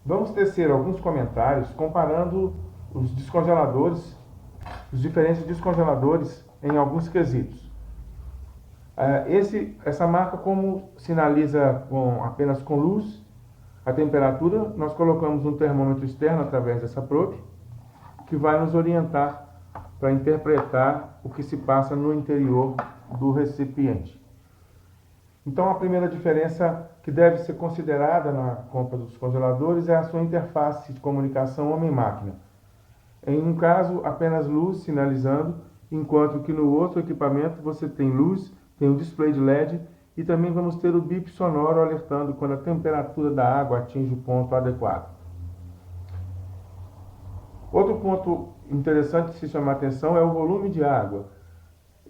Vamos tecer alguns comentários comparando os descongeladores, os diferentes descongeladores em alguns quesitos. Essa marca, como sinaliza apenas com luz a temperatura, nós colocamos um termômetro externo através dessa probe, que vai nos orientar para interpretar o que se passa no interior do recipiente. Então, a primeira diferença que deve ser considerada na compra dos congeladores é a sua interface de comunicação homem-máquina. Em um caso, apenas luz sinalizando, enquanto que no outro equipamento você tem luz, tem um display de LED e também vamos ter o bip sonoro alertando quando a temperatura da água atinge o ponto adequado. Outro ponto interessante de se chamar a atenção é o volume de água.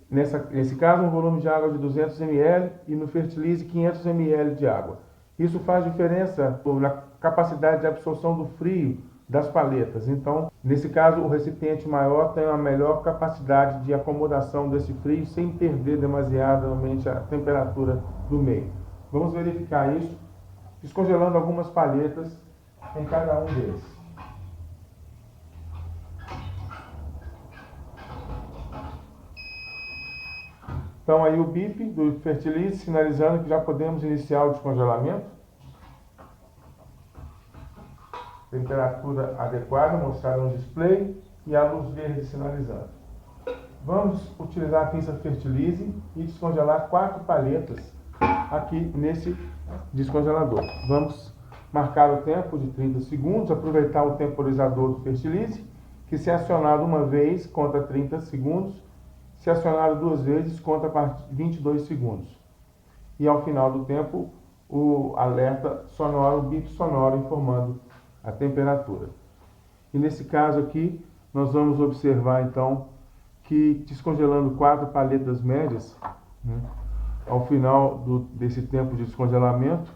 Nesse caso, um volume de água de 200 ml e no Fertilize 500 ml de água. Isso faz diferença na capacidade de absorção do frio das paletas. Então, nesse caso, o recipiente maior tem uma melhor capacidade de acomodação desse frio sem perder demasiadamente a temperatura do meio. Vamos verificar isso descongelando algumas paletas em cada um deles. Então aí o bip do Fertilize sinalizando que já podemos iniciar o descongelamento. Temperatura adequada mostrada no display e a luz verde sinalizando. Vamos utilizar a pinça Fertilize e descongelar 4 paletas aqui nesse descongelador. Vamos marcar o tempo de 30 segundos, aproveitar o temporizador do Fertilize, que se acionado uma vez conta 30 segundos, se acionado 2 vezes, conta 22 segundos. E ao final do tempo, o alerta sonoro, o bip sonoro, informando a temperatura. E nesse caso aqui, nós vamos observar então que descongelando 4 paletas médias, ao final desse tempo de descongelamento,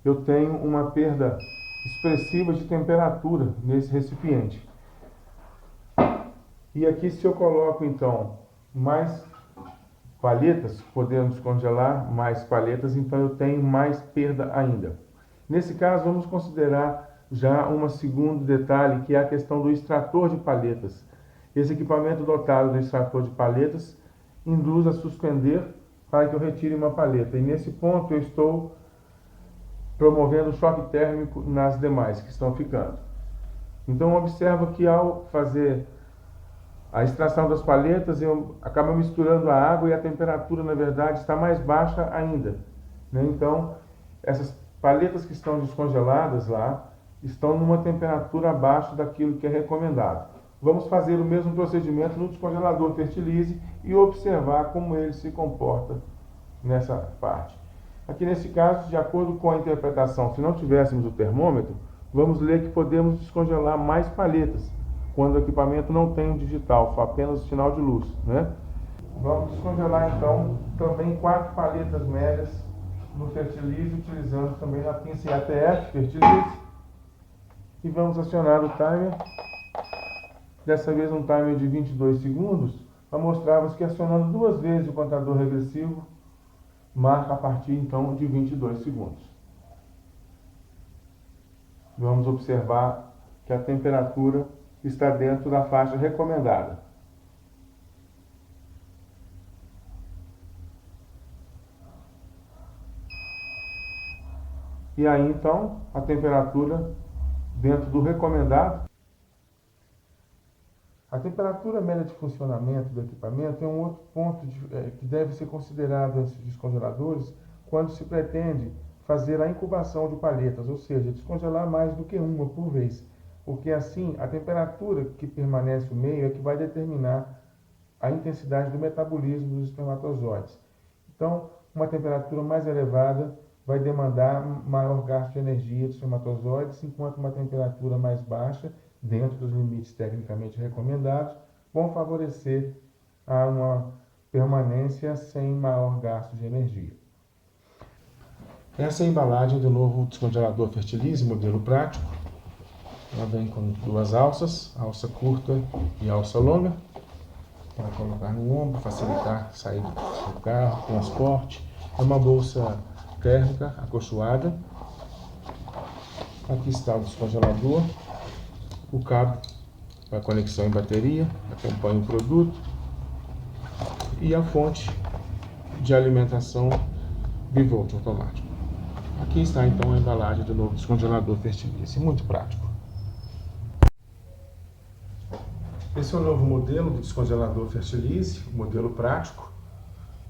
eu tenho uma perda expressiva de temperatura nesse recipiente. E aqui, se eu coloco então mais paletas, podemos descongelar mais paletas, então eu tenho mais perda ainda. Nesse caso, vamos considerar já um segundo detalhe, que é a questão do extrator de paletas. Esse equipamento dotado do extrator de paletas induz a suspender para que eu retire uma paleta. E nesse ponto eu estou promovendo choque térmico nas demais que estão ficando. Então observa que ao fazer a extração das paletas, eu acabo misturando a água e a temperatura, na verdade, está mais baixa ainda. Então, essas paletas que estão descongeladas lá, estão numa temperatura abaixo daquilo que é recomendado. Vamos fazer o mesmo procedimento no descongelador Fertilize e observar como ele se comporta nessa parte. Aqui nesse caso, de acordo com a interpretação, se não tivéssemos o termômetro, vamos ler que podemos descongelar mais paletas, quando o equipamento não tem o digital, só apenas o sinal de luz. Vamos descongelar então também 4 paletas médias no Fertilize, utilizando também a pinça ATF Fertilize. E vamos acionar o timer, dessa vez um timer de 22 segundos, para mostrarmos que acionando 2 vezes o contador regressivo, marca a partir então de 22 segundos. Vamos observar que a temperatura está dentro da faixa recomendada. E aí então a temperatura dentro do recomendado. A temperatura média de funcionamento do equipamento é um outro ponto que deve ser considerado nesses descongeladores quando se pretende fazer a incubação de paletas, ou seja, descongelar mais do que uma por vez, porque assim a temperatura que permanece no meio é que vai determinar a intensidade do metabolismo dos espermatozoides. Então, uma temperatura mais elevada vai demandar maior gasto de energia dos espermatozoides, enquanto uma temperatura mais baixa, dentro dos limites tecnicamente recomendados, vão favorecer a uma permanência sem maior gasto de energia. Essa é a embalagem do novo descongelador Fertilize, modelo prático. Ela vem com 2 alças, alça curta e alça longa, para colocar no ombro, facilitar a saída do carro, transporte. É uma bolsa térmica acolchoada. Aqui está o descongelador, o cabo para conexão em bateria, acompanha o produto e a fonte de alimentação bivolt automático. Aqui está então a embalagem do novo descongelador Fertilize, muito prático. Esse é o novo modelo do descongelador Fertilize, o modelo prático,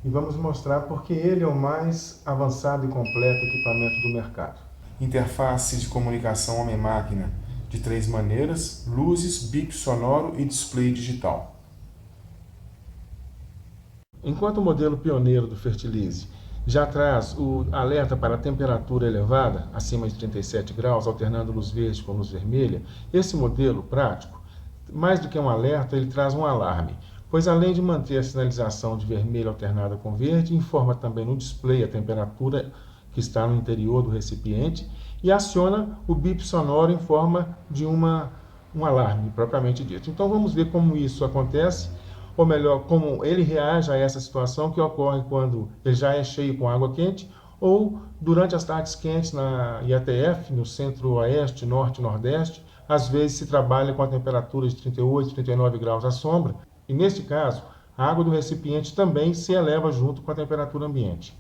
e vamos mostrar porque ele é o mais avançado e completo equipamento do mercado. Interface de comunicação homem-máquina de 3 maneiras, luzes, bip sonoro e display digital. Enquanto o modelo pioneiro do Fertilize já traz o alerta para a temperatura elevada, acima de 37 graus, alternando luz verde com luz vermelha, esse modelo prático, mais do que um alerta, ele traz um alarme, pois além de manter a sinalização de vermelho alternada com verde, informa também no display a temperatura que está no interior do recipiente e aciona o bip sonoro em forma de um alarme propriamente dito. Então vamos ver como isso acontece, ou melhor, como ele reage a essa situação que ocorre quando ele já é cheio com água quente ou durante as tardes quentes na IATF, no centro-oeste, norte e nordeste. Às vezes se trabalha com a temperatura de 38, 39 graus à sombra, e neste caso, a água do recipiente também se eleva junto com a temperatura ambiente.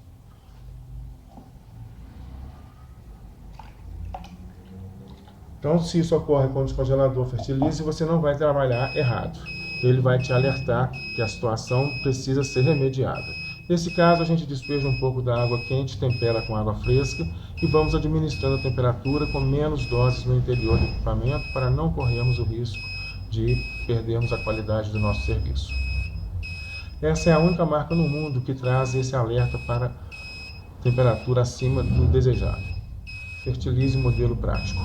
Então, se isso ocorre com o descongelador Fertilize, você não vai trabalhar errado. Ele vai te alertar que a situação precisa ser remediada. Nesse caso, a gente despeja um pouco da água quente, tempera com água fresca e vamos administrando a temperatura com menos doses no interior do equipamento para não corrermos o risco de perdermos a qualidade do nosso serviço. Essa é a única marca no mundo que traz esse alerta para temperatura acima do desejado. Fertilize modelo prático.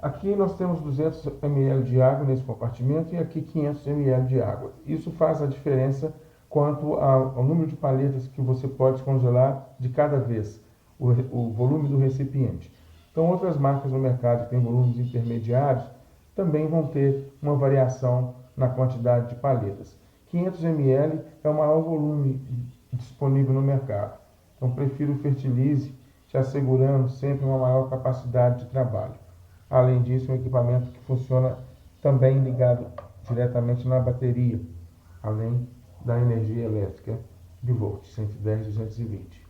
Aqui nós temos 200 ml de água nesse compartimento e aqui 500 ml de água. Isso faz a diferença quanto ao número de palhetas que você pode congelar de cada vez, o volume do recipiente. Então outras marcas no mercado que têm volumes intermediários também vão ter uma variação na quantidade de palhetas. 500 ml é o maior volume disponível no mercado. Então prefiro o Fertilize, te assegurando sempre uma maior capacidade de trabalho. Além disso, é um equipamento que funciona também ligado diretamente na bateria, além da energia elétrica bivolt 110 220.